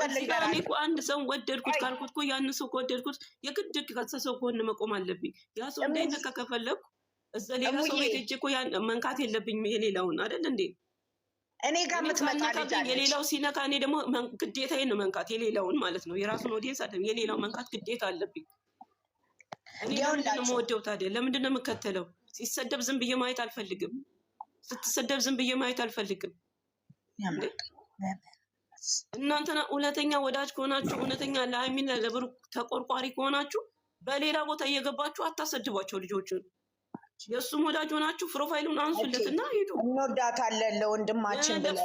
እኔ እኮ አንድ ሰው ወደድኩት ካልኩት እኮ ያን ሰው ከወደድኩት የግድ ከሰው ጎን መቆም አለብኝ። ያ ሰው እንዳይነካ ከፈለኩ እዛ ሌላ ሰው ቤት ሄጄ እኮ ያን መንካት የለብኝም የሌላውን አይደል እንዴ? እኔ ጋር ምትመጣ ልጅ አለች። የሌላው ሲነካ እኔ ደግሞ ግዴታዬን ነው መንካት የሌላውን ማለት ነው። የራሱን ኦዲየንስ አይደለም የሌላው መንካት ግዴታ አለብኝ። እኔ ለምንድን ነው የምወደው ታዲያ? ለምንድን ነው የምከተለው? ሲሰደብ ዝም ብዬ ማየት አልፈልግም። ስትሰደብ ዝም ብዬ ማየት አልፈልግም። እናንተና እውነተኛ ወዳጅ ከሆናችሁ እውነተኛ ለሀይሚና ለብሩክ ተቆርቋሪ ከሆናችሁ በሌላ ቦታ እየገባችሁ አታሰድቧቸው ልጆችን። የእሱም ወዳጅ ሆናችሁ ፕሮፋይሉን አንሱለትና ሄዱ። እንወዳታለን ለወንድማችን ብለን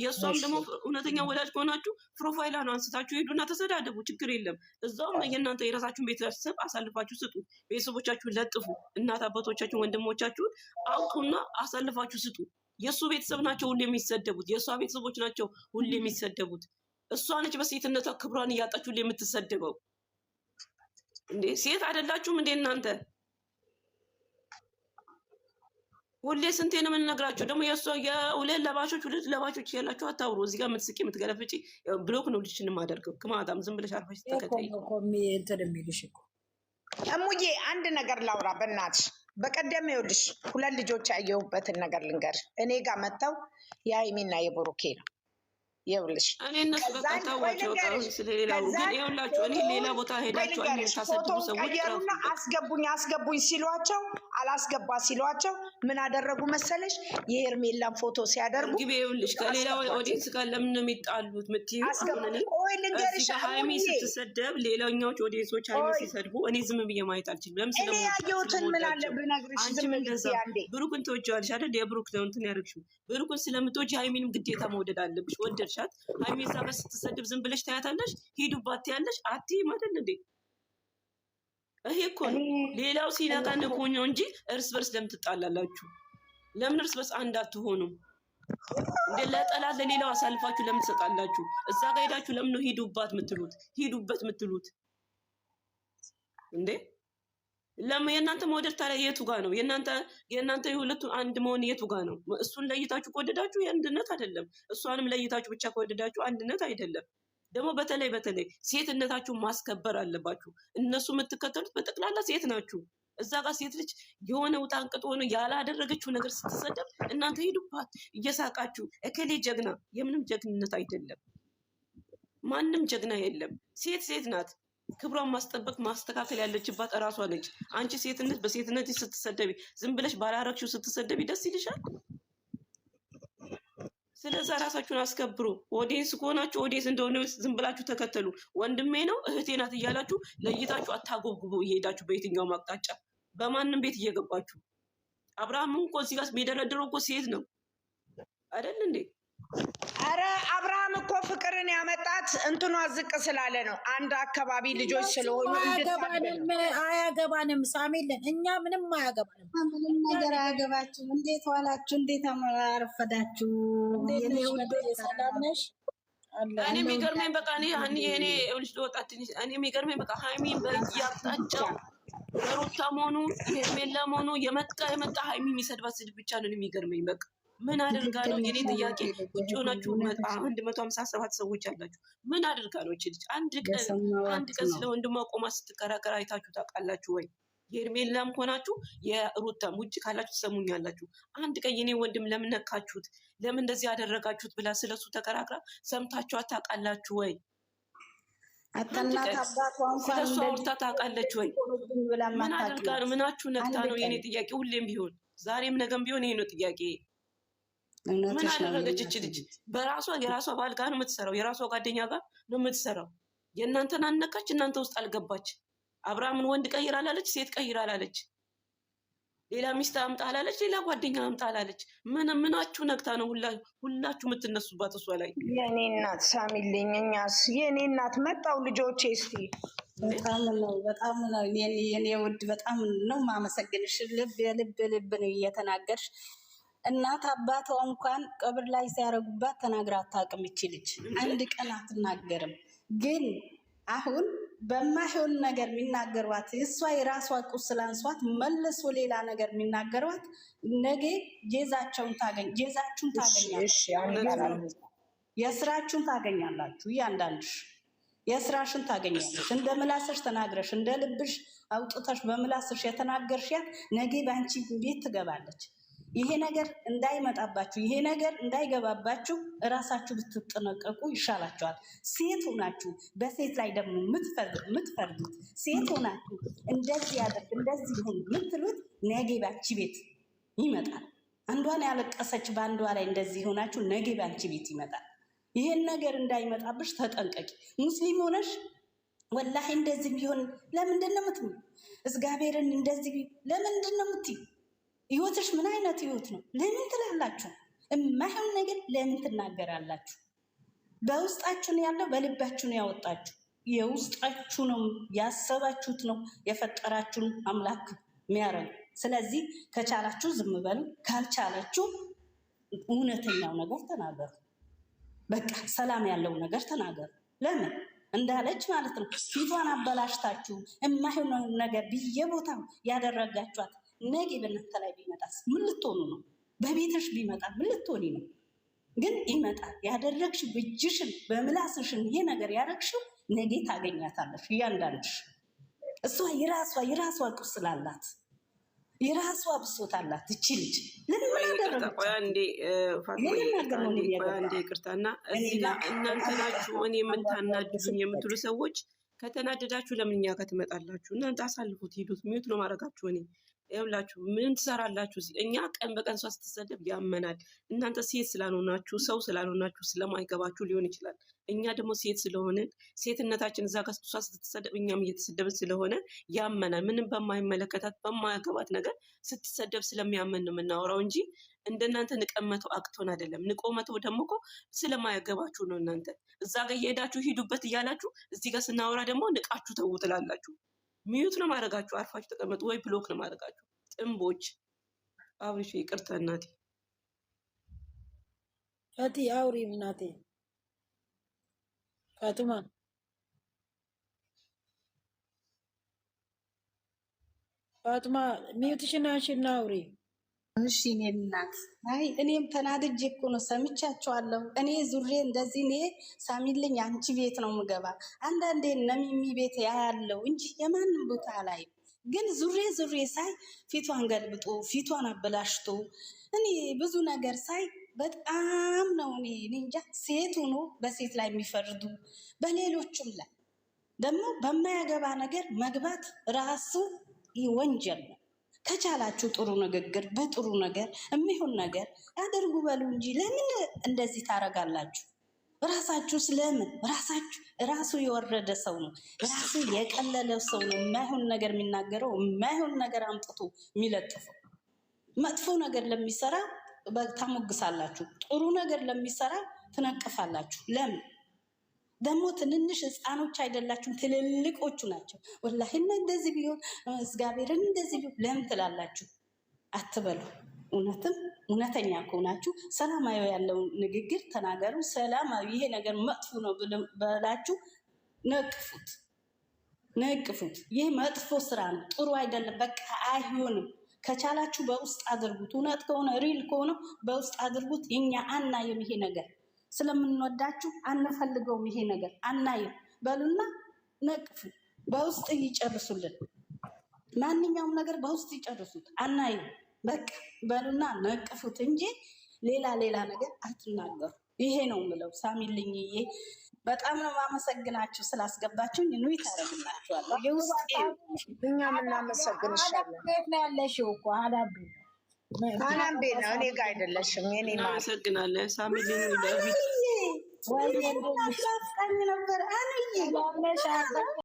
የእሷም ደግሞ እውነተኛ ወዳጅ ከሆናችሁ ፕሮፋይሏን አንስታችሁ ሄዱና ተሰዳደቡ። ችግር የለም። እዛውም የእናንተ የራሳችሁን ቤተሰብ አሳልፋችሁ ስጡ። ቤተሰቦቻችሁን ለጥፉ። እናት አባቶቻችሁን ወንድሞቻችሁን አውጡና አሳልፋችሁ ስጡ። የእሱ ቤተሰብ ናቸው ሁሌ የሚሰደቡት። የእሷ ቤተሰቦች ናቸው ሁሌ የሚሰደቡት። እሷ ነች በሴትነቷ ክብሯን እያጣችሁ ሁሌ የምትሰደበው። እንዴ ሴት አይደላችሁም እንዴ እናንተ? ሁሌ ስንቴ ነው የምንነግራችሁ? ደግሞ የእሷ የሁለት ለባሾች ያላችሁ አታውሩ። እዚህ ጋር የምትስቂ የምትገለፍጪ ብሎክ ነው ልጅሽን የማደርገው። ከማታም ዝም ብለሽ አርፈሽ ተከታይ እሙዬ አንድ ነገር ላውራ በእናትሽ። በቀደም ይኸውልሽ 2 ልጆች ያየሁበትን ነገር ልንገር። እኔ ጋር መጥተው የሀይሚና የብሩኬ ነው ይኸውልሽ። እኔ እነሱ በቃ ታዋቸው ስለሌላው ግን ይኸውላችሁ እኔ ሌላ ቦታ ሄዳችሁ ታሰድቡ ሰዎች አስገቡኝ ሲሏቸው አላስገባ ሲሏቸው ምን አደረጉ መሰለሽ? የሄርሜላን ፎቶ ሲያደርጉ ግቢ ይኸውልሽ ከሌላ ኦዲየንስ ጋር ለምን ነው የሚጣሉት ምትዩ? እዚህ ሃይሚ ስትሰደብ ሌላኛዎች ኦዲየንሶች ሃይሚ ሲሰድቡ እኔ ዝም ብዬ ማየት አልችልም። ለምን እኔ ያየሁትን ምን አለ ብነግርሽ ዝም ብዬ አንዴ ብሩክን ትወጂዋለሽ አይደል? የብሩክ ነው እንትን ያደርግሽው ብሩክን ስለምትወጂ ሃይሚንም ግዴታ መውደድ አለብሽ። ወደድሻት ሃይሚ እዛ ጋር ስትሰድብ ዝም ብለሽ ታያታለሽ? ሂዱባት ያለሽ አትይም አይደል እንዴ? ይሄ እኮ ሌላው ሲነካ ንኩኝ እንጂ እርስ በርስ ለምን ትጣላላችሁ? ለምን እርስ በርስ አንድ አትሆኑም እንዴ? ለጠላት ለሌላው አሳልፋችሁ ለምን ትሰጣላችሁ? እዛ ጋር ሄዳችሁ ለምን ነው ሂዱባት የምትሉት? ሂዱበት የምትሉት እንዴ? ለምን የእናንተ መውደድ ታዲያ የቱ ጋር ነው? የእናንተ የሁለቱ አንድ መሆን የቱ ጋር ነው? እሱን ለይታችሁ ከወደዳችሁ የአንድነት አይደለም። እሷንም ለይታችሁ ብቻ ከወደዳችሁ አንድነት አይደለም። ደግሞ በተለይ ሴትነታችሁን ማስከበር አለባችሁ። እነሱ የምትከተሉት በጠቅላላ ሴት ናችሁ። እዛ ጋር ሴት ልጅ የሆነ ውጣ አንቅጦ ሆነ ያላደረገችው ነገር ስትሰደብ እናንተ ሄዱባት እየሳቃችሁ እከሌ ጀግና። የምንም ጀግንነት አይደለም። ማንም ጀግና የለም። ሴት ናት። ክብሯን ማስጠበቅ ማስተካከል ያለችባት እራሷ ነች። አንቺ ሴትነት በሴትነት ስትሰደቢ ዝም ብለሽ ባላረግሽው ስትሰደቢ ደስ ይልሻል? ስለዛ ራሳችሁን አስከብሩ። ኦዲየንስ ከሆናችሁ ኦዲየንስ እንደሆነ ዝም ብላችሁ ተከተሉ። ወንድሜ ነው እህቴ ናት እያላችሁ ለይታችሁ አታጎብጉቡ። እየሄዳችሁ በየትኛውም አቅጣጫ በማንም ቤት እየገባችሁ አብርሃም እኮ እዚህ ጋር የሚደረድረው እኮ ሴት ነው አይደል እንዴ? አረ አብርሃም እኮ ፍቅርን ያመጣት እንትኗ ዝቅ ስላለ ነው። አንድ አካባቢ ልጆች ስለሆኑ አያገባንም። ሳሚልን እኛ ምንም አያገባንም። ምንም ነገር አያገባችሁም። እንዴት ዋላችሁ? እንዴት አረፈዳችሁ? ሰላምነሽ? እኔ የሚገርመኝ በቃ እኔ ልጅ ለወጣት እኔ የሚገርመኝ በቃ ሃይሚን በየአቅጣጫው ሩታ መሆኑ ሄርሜላ መሆኑ የመጣ ሃይሚ የሚሰድባት ስድብ ብቻ ነው የሚገርመኝ። በቃ ምን አድርጋ ነው? የኔ ጥያቄ ውጭ ሆናችሁ 157 ሰዎች አላችሁ። ምን አድርጋ ነው እቺ ልጅ? አንድ ቀን ስለ ወንድሟ ቆማ ስትከራከር አይታችሁ ታውቃላችሁ ወይ? የሄርሜላም ሆናችሁ የሩታም ውጭ ካላችሁ ትሰሙኛላችሁ። አንድ ቀን የኔ ወንድም ለምን ነካችሁት፣ ለምን እንደዚህ ያደረጋችሁት ብላ ስለሱ ተከራክራ ሰምታችሁ ታውቃላችሁ ወይ? ስለሱ አውርታ ታውቃለች ወይ? ምን አድርጋ ነው? ምናችሁ ነክታ ነው? የኔ ጥያቄ ሁሌም ቢሆን ዛሬም ነገም ቢሆን ይሄ ነው ጥያቄ። ምን አደረገች እች ልጅ? የራሷ ባል ጋር ነው የምትሰራው፣ የራሷ ጓደኛ ጋር ነው የምትሰራው። የእናንተን አነካች፣ እናንተ ውስጥ አልገባች። አብርሃምን ወንድ ቀይር አላለች፣ ሴት ቀይር አላለች፣ ሌላ ሚስት አምጣ አላለች፣ ሌላ ጓደኛ አምጣ አላለች። ምናችሁ ነክታ ነው ሁላችሁ የምትነሱባት እሷ ላይ? የኔ እናት ሳሚልኝ፣ እኛስ የኔ እናት መጣው ልጆቼ እስቲ በጣም ነው የኔ ውድ፣ በጣም ነው ማመሰግንሽ። ልብ ነው እየተናገርሽ። እናት አባቷ እንኳን ቀብር ላይ ሲያረጉባት ተናግራ አታውቅም። ይቺ ልጅ አንድ ቀን አትናገርም። ግን አሁን በማይሆን ነገር የሚናገሯት እሷ የራሷ ቁስል አንሷት መልሶ ሌላ ነገር የሚናገሯት ነገ ጄዛችሁን ታገኛለች። የስራችሁን ታገኛላችሁ። እያንዳንድሽ የስራሽን ታገኛለሽ። እንደ ምላስሽ ተናግረሽ እንደ ልብሽ አውጥተሽ በምላስሽ የተናገርሻት ነገ በአንቺ ቤት ትገባለች። ይሄ ነገር እንዳይመጣባችሁ፣ ይሄ ነገር እንዳይገባባችሁ እራሳችሁ ብትጠነቀቁ ይሻላችኋል። ሴት ሆናችሁ በሴት ላይ ደግሞ የምትፈርዱት ሴት ሆናችሁ እንደዚህ ያደርግ እንደዚህ ይሁን የምትሉት ነገ ባንቺ ቤት ይመጣል። አንዷን ያለቀሰች በአንዷ ላይ እንደዚህ ሆናችሁ ነገ ባንቺ ቤት ይመጣል። ይሄን ነገር እንዳይመጣብሽ ተጠንቀቂ። ሙስሊም ሆነሽ ወላሂ እንደዚህ ቢሆን ለምንድን ነው የምትይው? እግዚአብሔርን እንደዚህ ለምንድን ነው የምትይው? ህይወትሽ ምን አይነት ህይወት ነው? ለምን ትላላችሁ? የማይሆን ነገር ለምን ትናገራላችሁ? በውስጣችሁ ነው ያለው፣ በልባችሁ ነው ያወጣችሁ። የውስጣችሁ ነው ያሰባችሁት ነው የፈጠራችሁን አምላክ የሚያረግ። ስለዚህ ከቻላችሁ ዝም በሉ፣ ካልቻላችሁ እውነተኛው ነገር ተናገሩ። በቃ ሰላም ያለው ነገር ተናገሩ። ለምን እንዳለች ማለት ነው ፊቷን አበላሽታችሁ የማይሆን ነገር በየቦታው ያደረጋችኋት ነገ በእናንተ ላይ ቢመጣስ ምን ልትሆኑ ነው? በቤትሽ ቢመጣ ምን ልትሆኒ ነው? ግን ይመጣል። ያደረግሽው እጅሽን በምላስሽን ይሄ ነገር ያደረግሽው ነገ ታገኛታለሽ። እያንዳንድሽ እሷ የራሷ ቁስል አላት፣ የራሷ ብሶት አላት። እቺ ልጅ ለምን አደረገች? ይቅርታና እዚህ ጋር እናንተ ናችሁ እኔ የምታናድዱኝ የምትሉ ሰዎች ከተናደዳችሁ ለምን እኛ ጋር ትመጣላችሁ? እናንተ አሳልፉት፣ ሂዱት። ሚዩት ነው ማድረጋችሁ። እኔ ይኸውላችሁ ምን ትሰራላችሁ? እኛ ቀን በቀን እሷ ስትሰደብ ያመናል። እናንተ ሴት ስላልሆናችሁ ሰው ስላልሆናችሁ ስለማይገባችሁ ሊሆን ይችላል። እኛ ደግሞ ሴት ስለሆንን ሴትነታችን እዛ ጋር እሷ ስትሰደብ እኛም እየተሰደብን ስለሆነ ያመናል። ምንም በማይመለከታት በማያገባት ነገር ስትሰደብ ስለሚያመን ነው የምናወራው እንጂ እንደናንተ ንቀመተው አቅቶን አይደለም። ንቆመተው ደግሞ እኮ ስለማያገባችሁ ነው። እናንተ እዛ ጋር እየሄዳችሁ ሂዱበት እያላችሁ እዚህ ጋር ስናወራ ደግሞ ንቃችሁ ተው ትላላችሁ። ሚዩት ነው ማድረጋችሁ። አርፋችሁ ተቀመጡ ወይ ብሎክ ነው ማድረጋችሁ። ጥንቦች አብሪሽ ይቅርታ እናቴ ፈቲ አውሪ እናቴ ፋጡማ ሚዩትሽን አንሺና አውሪ። እሺ እኔ እናት አይ እኔም ተናድጄ እኮ ነው ሰምቻቸዋለሁ። እኔ ዙሬ እንደዚህ እኔ ሳሚልኝ አንቺ ቤት ነው ምገባ። አንዳንዴ ነሚሚ ቤት ያያለው እንጂ የማንም ቦታ ላይ ግን ዙሬ ሳይ ፊቷን ገልብጦ ፊቷን አበላሽቶ እኔ ብዙ ነገር ሳይ በጣም ነው እኔ እንጃ። ሴት ሆኖ በሴት ላይ የሚፈርዱ በሌሎችም ላይ ደግሞ በማያገባ ነገር መግባት ራሱ ወንጀል ነው። ከቻላችሁ ጥሩ ንግግር በጥሩ ነገር የሚሆን ነገር ያደርጉ በሉ እንጂ ለምን እንደዚህ ታረጋላችሁ? ራሳችሁ ስለምን ራሱ የወረደ ሰው ነው፣ ራሱ የቀለለ ሰው ነው የማይሆን ነገር የሚናገረው፣ የማይሆን ነገር አምጥቶ የሚለጥፈው። መጥፎ ነገር ለሚሰራ ታሞግሳላችሁ፣ ጥሩ ነገር ለሚሰራ ትነቅፋላችሁ። ለምን ደግሞ ትንንሽ ህፃኖች አይደላችሁም፣ ትልልቆቹ ናቸው። ወላሂ እንደዚህ ቢሆን እግዚአብሔርን እንደዚህ ቢሆን ለምን ትላላችሁ? አትበሉ። እውነተኛ ከሆናችሁ ሰላማዊ ያለውን ንግግር ተናገሩ። ሰላማዊ ይሄ ነገር መጥፎ ነው በላችሁ ነቅፉት። ይህ መጥፎ ስራ ነው፣ ጥሩ አይደለም፣ በቃ አይሆንም። ከቻላችሁ በውስጥ አድርጉት። እውነት ከሆነ ሪል ከሆነ በውስጥ አድርጉት። እኛ አናይም፣ ይሄ ነገር ስለምንወዳችሁ አንፈልገውም፣ ይሄ ነገር አናይም በሉና ነቅፉ። በውስጥ ይጨርሱልን፣ ማንኛውም ነገር በውስጥ ይጨርሱት። አናይም በቃ በሉና ነቅፉት እንጂ ሌላ ነገር አትናገሩ። ይሄ ነው የምለው። ሳሚልኝዬ በጣም ነው ማመሰግናችሁ ስላስገባችሁኝ። ኑ ይታረግላችኋለሁ። እኛ ምናመሰግንሻለን። ቤት ነው ያለሽው እኮ አዳቤ አናምቤ ነው እኔ ጋር አይደለሽም። የኔ እናመሰግናለን ሳሚልኝ ለቪት ወይ ነበር አንዬ